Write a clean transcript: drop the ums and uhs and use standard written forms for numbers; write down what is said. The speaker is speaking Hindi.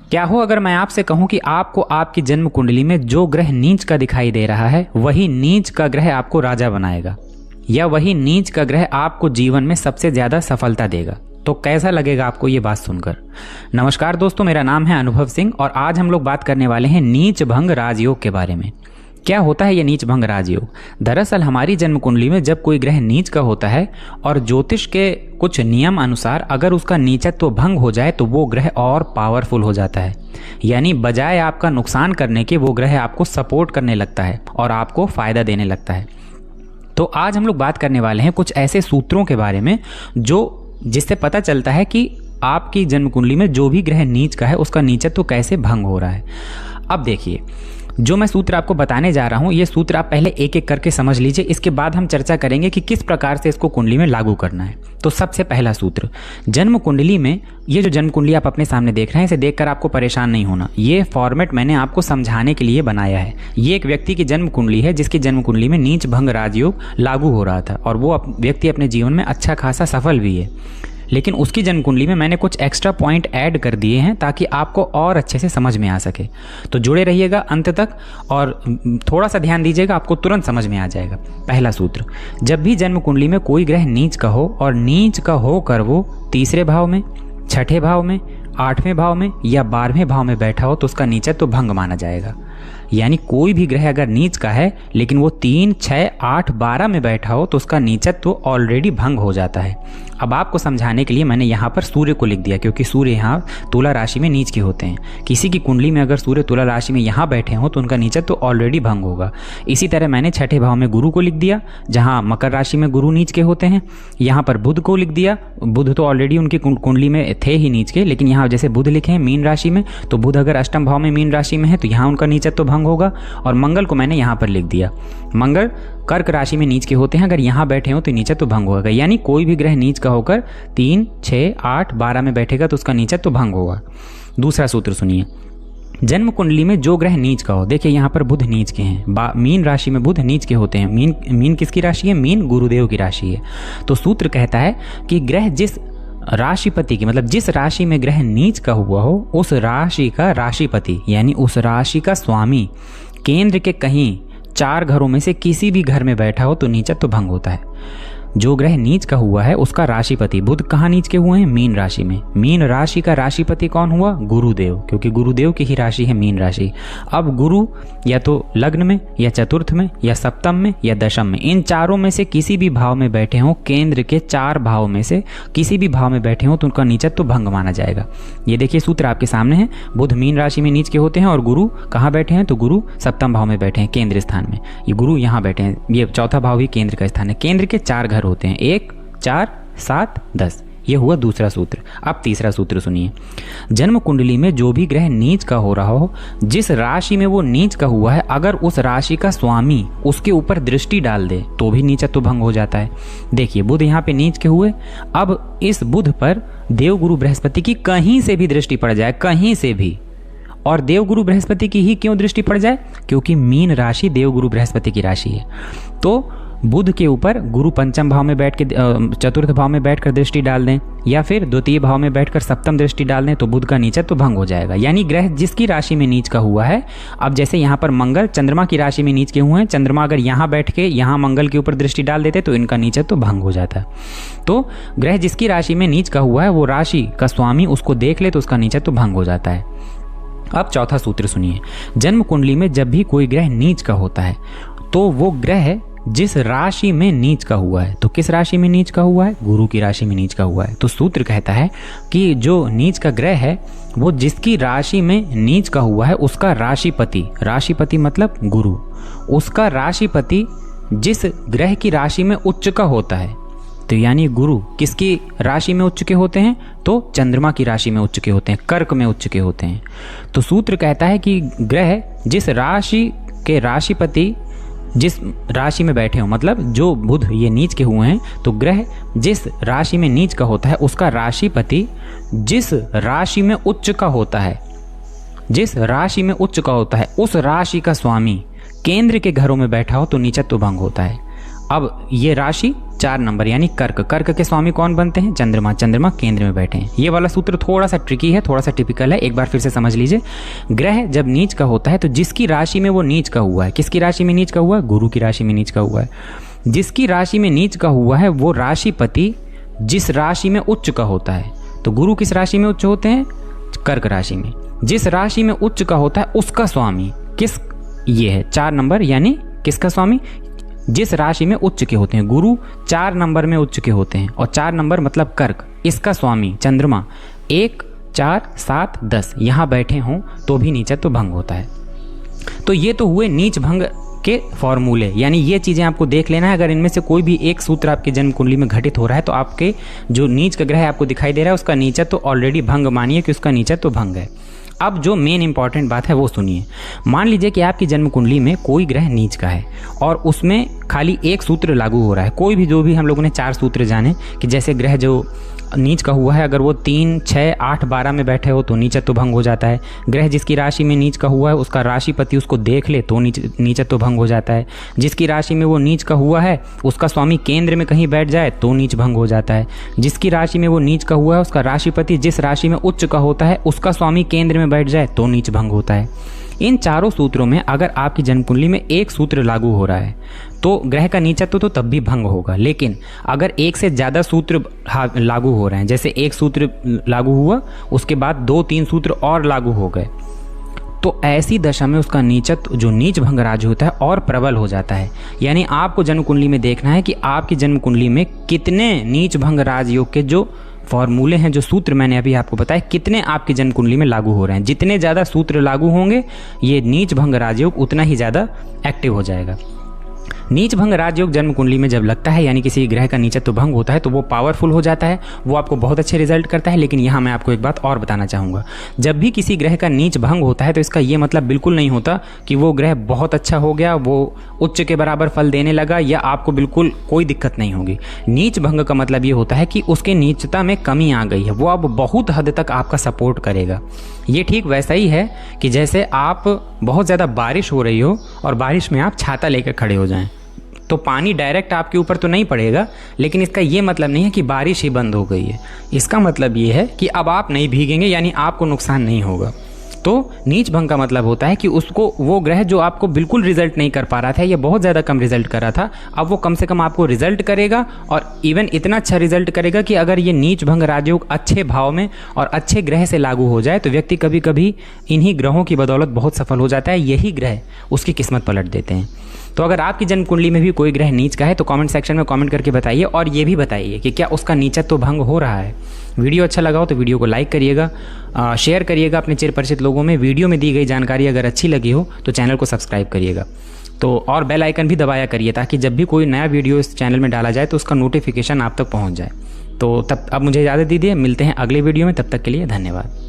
क्या हो अगर मैं आपसे कहूं कि आपको आपकी जन्म कुंडली में जो ग्रह नीच का दिखाई दे रहा है वही नीच का ग्रह आपको राजा बनाएगा, या वही नीच का ग्रह आपको जीवन में सबसे ज्यादा सफलता देगा। तो कैसा लगेगा आपको ये बात सुनकर। नमस्कार दोस्तों, मेरा नाम है अनुभव सिंह और आज हम लोग बात करने वाले हैं नीच भंग राजयोग के बारे में। क्या होता है ये नीच भंग राजयोग? दरअसल हमारी जन्म कुंडली में जब कोई ग्रह नीच का होता है और ज्योतिष के कुछ नियम अनुसार अगर उसका नीचत्व भंग हो जाए तो वो ग्रह और पावरफुल हो जाता है, यानी बजाय आपका नुकसान करने के वो ग्रह आपको सपोर्ट करने लगता है और आपको फायदा देने लगता है। तो आज हम लोग बात करने वाले हैं कुछ ऐसे सूत्रों के बारे में जिससे पता चलता है कि आपकी जन्म कुंडली में जो भी ग्रह नीच का है उसका नीचत्व कैसे भंग हो रहा है। अब देखिए, जो मैं सूत्र आपको बताने जा रहा हूं ये सूत्र आप पहले एक एक करके समझ लीजिए, इसके बाद हम चर्चा करेंगे कि किस प्रकार से इसको कुंडली में लागू करना है। तो सबसे पहला सूत्र, जन्म कुंडली में ये जो जन्म कुंडली आप अपने सामने देख रहे हैं इसे देखकर आपको परेशान नहीं होना। ये फॉर्मेट मैंने आपको समझाने के लिए बनाया है। ये एक व्यक्ति की जन्म कुंडली है जिसकी जन्म कुंडली में नीच भंग राजयोग लागू हो रहा था और वो व्यक्ति अपने जीवन में अच्छा खासा सफल भी है, लेकिन उसकी जन्म कुंडली में मैंने कुछ एक्स्ट्रा पॉइंट ऐड कर दिए हैं ताकि आपको और अच्छे से समझ में आ सके। तो जुड़े रहिएगा अंत तक और थोड़ा सा ध्यान दीजिएगा, आपको तुरंत समझ में आ जाएगा। पहला सूत्र, जब भी जन्म कुंडली में कोई ग्रह नीच का हो और नीच का होकर वो तीसरे भाव में, छठे भाव में, आठवें भाव में या 12वें भाव में बैठा हो तो उसका नीचत्व तो भंग माना जाएगा। यानी कोई भी ग्रह अगर नीच का है लेकिन वो 3, 6, 8, 12 में बैठा हो तो उसका नीचत्व ऑलरेडी भंग हो जाता है। अब आपको समझाने के लिए मैंने यहाँ पर सूर्य को लिख दिया क्योंकि सूर्य यहाँ तुला राशि में नीच के होते हैं। किसी की कुंडली में अगर सूर्य तुला राशि में यहाँ बैठे हों तो उनका नीचत्व ऑलरेडी भंग होगा। इसी तरह मैंने छठे भाव में गुरु को लिख दिया, जहाँ मकर राशि में गुरु नीच के होते हैं। यहाँ पर बुध को लिख दिया, बुध तो ऑलरेडी उनकी कुंडली में थे ही नीच के, लेकिन यहाँ जैसे बुध लिखे हैं मीन राशि में, तो बुध अगर अष्टम भाव में मीन राशि में है तो यहाँ उनका नीचत्व भंग होगा। और मंगल को मैंने यहाँ पर लिख दिया, मंगल कर्क राशि में नीच के होते हैं, अगर यहाँ बैठे हो तो नीचत्व भंग होगा। यानी कोई भी ग्रह नीच का होकर 3, 6, 8, 12 में बैठेगा तो उसका नीचत्व भंग होगा। दूसरा सूत्र सुनिए, जन्म कुंडली में जो ग्रह नीच का हो, देखिए यहाँ पर बुध नीच के हैं, मीन राशि में बुध नीच के होते हैं। मीन किसकी राशि है? मीन गुरुदेव की राशि है। तो सूत्र कहता है कि ग्रह जिस राशिपति की, मतलब जिस राशि में ग्रह नीच का हुआ हो उस राशि का राशिपति यानी उस राशि का स्वामी केंद्र के कहीं 4 घरों में से किसी भी घर में बैठा हो तो नीचत्व तो भंग होता है। जो ग्रह नीच का हुआ है उसका राशिपति, बुध कहाँ नीच के हुए हैं? मीन राशि में। मीन राशि का राशिपति कौन हुआ? गुरुदेव, क्योंकि गुरुदेव की ही राशि है मीन राशि। अब गुरु या तो लग्न में या चतुर्थ में या सप्तम में या दशम में, इन चारों में से किसी भी भाव में बैठे हों, केंद्र के 4 भाव में से किसी भी भाव में बैठे हों तो उनका नीचत्व तो भंग माना जाएगा। ये देखिए सूत्र आपके सामने है, बुध मीन राशि में नीच के होते हैं और गुरु कहाँ बैठे हैं? तो गुरु सप्तम भाव में बैठे हैं, केंद्र स्थान में। ये गुरु यहाँ बैठे हैं, ये चौथा भाव ही केंद्र का स्थान है। केंद्र के 4 घर होते हैं, 1, 4, 7, 10। ये हुआ दूसरा सूत्र। अब तीसरा सूत्र सुनिए, जन्म कुंडली में जो भी ग्रह नीच का हो रहा हो, जिस राशि में वो नीच का हुआ है, अगर उस राशि का स्वामी उसके ऊपर दृष्टि डाल दे तो भी नीचत्व भंग हो जाता है। देखिए बुध यहाँ पे नीच के हुए, अब इस बुध पर देवगुरु बृहस्पति की कहीं से भी दृष्टि पड़ जाए, कहीं से भी, और देवगुरु बृहस्पति की ही क्यों दृष्टि पड़ जाए? क्योंकि मीन राशि देवगुरु बृहस्पति की राशि है। तो बुध के ऊपर गुरु पंचम भाव में बैठ के चतुर्थ भाव में बैठकर दृष्टि डाल दें या फिर द्वितीय भाव में बैठकर सप्तम दृष्टि डाल दें तो बुध का नीचत्व तो भंग हो जाएगा। यानी ग्रह जिसकी राशि में नीच का हुआ है, अब जैसे यहाँ पर मंगल चंद्रमा की राशि में नीच के हुए हैं, चंद्रमा अगर यहाँ बैठ के यहाँ मंगल के ऊपर दृष्टि डाल देते तो इनका नीचत्व तो भंग हो जाता है। तो ग्रह जिसकी राशि में नीच का हुआ है वो राशि का स्वामी उसको देख ले तो उसका नीचत्व तो भंग हो जाता है। अब चौथा सूत्र सुनिए, जन्म कुंडली में जब भी कोई ग्रह नीच का होता है तो वो ग्रह जिस राशि में नीच का हुआ है, तो किस राशि में नीच का हुआ है? गुरु की राशि में नीच का हुआ है। तो सूत्र कहता है कि जो नीच का ग्रह है वो जिसकी राशि में नीच का हुआ है उसका राशिपति, राशिपति मतलब गुरु, उसका राशिपति जिस ग्रह की राशि में उच्च का होता है, तो यानी गुरु किसकी राशि में उच्च के होते हैं? तो चंद्रमा की राशि में उच्च के होते हैं, कर्क में उच्च के होते हैं। तो सूत्र कहता है कि ग्रह जिस राशि के राशिपति जिस राशि में बैठे हो, मतलब जो बुध ये नीच के हुए हैं, तो ग्रह जिस राशि में नीच का होता है उसका राशिपति जिस राशि में उच्च का होता है, जिस राशि में उच्च का होता है उस राशि का स्वामी केंद्र के घरों में बैठा हो तो नीचत्व भंग होता है। अब ये राशि 4 नंबर यानी कर्क। कर्क के स्वामी कौन बनते हैं? चंद्रमा। चंद्रमा केंद्र में बैठे हैं। ये वाला सूत्र थोड़ा सा ट्रिकी है, थोड़ा सा टिपिकल है, एक बार फिर से समझ लीजिए। ग्रह जब नीच का होता है तो जिसकी राशि में वो नीच का हुआ है, किसकी राशि में नीच का हुआ है? गुरु की राशि में नीच का हुआ है। जिसकी राशि में नीच का हुआ है वो राशिपति जिस राशि में उच्च का होता है, तो गुरु किस राशि में उच्च होते हैं? कर्क राशि में। जिस राशि में उच्च का होता है उसका स्वामी किस, ये है 4 नंबर यानी किसका स्वामी? जिस राशि में उच्च के होते हैं। गुरु 4 नंबर में उच्च के होते हैं और 4 नंबर मतलब कर्क, इसका स्वामी चंद्रमा 1, 4, 7, 10 यहाँ बैठे हों तो भी नीचत्व भंग होता है। तो ये तो हुए नीच भंग के फॉर्मूले, यानी ये चीज़ें आपको देख लेना है। अगर इनमें से कोई भी एक सूत्र आपके जन्म कुंडली में घटित हो रहा है तो आपके जो नीच का ग्रह आपको दिखाई दे रहा है उसका नीचत्व तो ऑलरेडी भंग मानिए कि उसका नीचत्व तो भंग है। अब जो मेन इंपॉर्टेंट बात है वो सुनिए। मान लीजिए कि आपकी जन्म कुंडली में कोई ग्रह नीच का है और उसमें खाली एक सूत्र लागू हो रहा है। कोई भी, जो भी हम लोगों ने 4 सूत्र जाने कि जैसे ग्रह जो नीच का हुआ है अगर वो 3, 6, 8, 12 में बैठे हो तो नीचत्व भंग हो जाता है। ग्रह जिसकी राशि में नीच का हुआ है उसका राशिपति उसको देख ले तो नीचत्व भंग हो जाता है। जिसकी राशि में वो नीच का हुआ है उसका स्वामी केंद्र में कहीं बैठ जाए तो नीच भंग हो जाता है। जिसकी राशि में वो नीच का हुआ है उसका राशिपति जिस राशि में उच्च का होता है उसका स्वामी केंद्र में बैठ जाए तो नीच भंग होता है। इन चारों सूत्रों में अगर आपकी जन्म कुंडली में एक सूत्र लागू हो रहा है तो ग्रह का नीचत्व तो तब भी भंग होगा। लेकिन अगर एक से ज़्यादा सूत्र लागू हो रहे हैं, जैसे एक सूत्र लागू हुआ उसके बाद 2-3 सूत्र और लागू हो गए, तो ऐसी दशा में उसका नीचत्व जो नीच भंग राज होता है और प्रबल हो जाता है। यानी आपको जन्म कुंडली में देखना है कि आपकी जन्म कुंडली में कितने नीच भंग राजयोग के जो फॉर्मूले हैं, जो सूत्र मैंने अभी आपको बताया, कितने आपकी जन्म कुंडली में लागू हो रहे हैं। जितने ज़्यादा सूत्र लागू होंगे ये नीच भंग राजयोग उतना ही ज़्यादा एक्टिव हो जाएगा। नीच भंग राजयोग जन्म कुंडली में जब लगता है यानी किसी ग्रह का नीचत्व भंग होता है तो वो पावरफुल हो जाता है, वो आपको बहुत अच्छे रिजल्ट करता है। लेकिन यहाँ मैं आपको एक बात और बताना चाहूँगा, जब भी किसी ग्रह का नीच भंग होता है तो इसका ये मतलब बिल्कुल नहीं होता कि वो ग्रह बहुत अच्छा हो गया, वो उच्च के बराबर फल देने लगा या आपको बिल्कुल कोई दिक्कत नहीं होगी। नीच भंग का मतलब ये होता है कि उसके नीचता में कमी आ गई है, वो अब बहुत हद तक आपका सपोर्ट करेगा। ये ठीक वैसा ही है कि जैसे आप बहुत ज़्यादा बारिश हो रही हो और बारिश में आप छाता लेकर खड़े हो जाएं तो पानी डायरेक्ट आपके ऊपर तो नहीं पड़ेगा, लेकिन इसका ये मतलब नहीं है कि बारिश ही बंद हो गई है। इसका मतलब ये है कि अब आप नहीं भीगेंगे यानी आपको नुकसान नहीं होगा। तो नीच भंग का मतलब होता है कि उसको वो ग्रह जो आपको बिल्कुल रिजल्ट नहीं कर पा रहा था या बहुत ज़्यादा कम रिजल्ट कर रहा था, अब वो कम से कम आपको रिजल्ट करेगा और इवन इतना अच्छा रिजल्ट करेगा कि अगर ये नीच भंग राजयोग अच्छे भाव में और अच्छे ग्रह से लागू हो जाए तो व्यक्ति कभी कभी इन्हीं ग्रहों की बदौलत बहुत सफल हो जाता है। यही ग्रह उसकी किस्मत पलट देते हैं। तो अगर आपकी जन्म कुंडली में भी कोई ग्रह नीच का है तो कमेंट सेक्शन में कमेंट करके बताइए और ये भी बताइए कि क्या उसका नीचत्व भंग हो रहा है। वीडियो अच्छा लगा हो तो वीडियो को लाइक करिएगा, शेयर करिएगा अपने चिर परिचित लोगों में। वीडियो में दी गई जानकारी अगर अच्छी लगी हो तो चैनल को सब्सक्राइब करिएगा तो और बेल आइकन भी दबाया करिए ताकि जब भी कोई नया वीडियो इस चैनल में डाला जाए तो उसका नोटिफिकेशन आप तक पहुँच जाए। तो तब अब मुझे इजाज़त दीजिए, मिलते हैं अगले वीडियो में, तब तक के लिए धन्यवाद।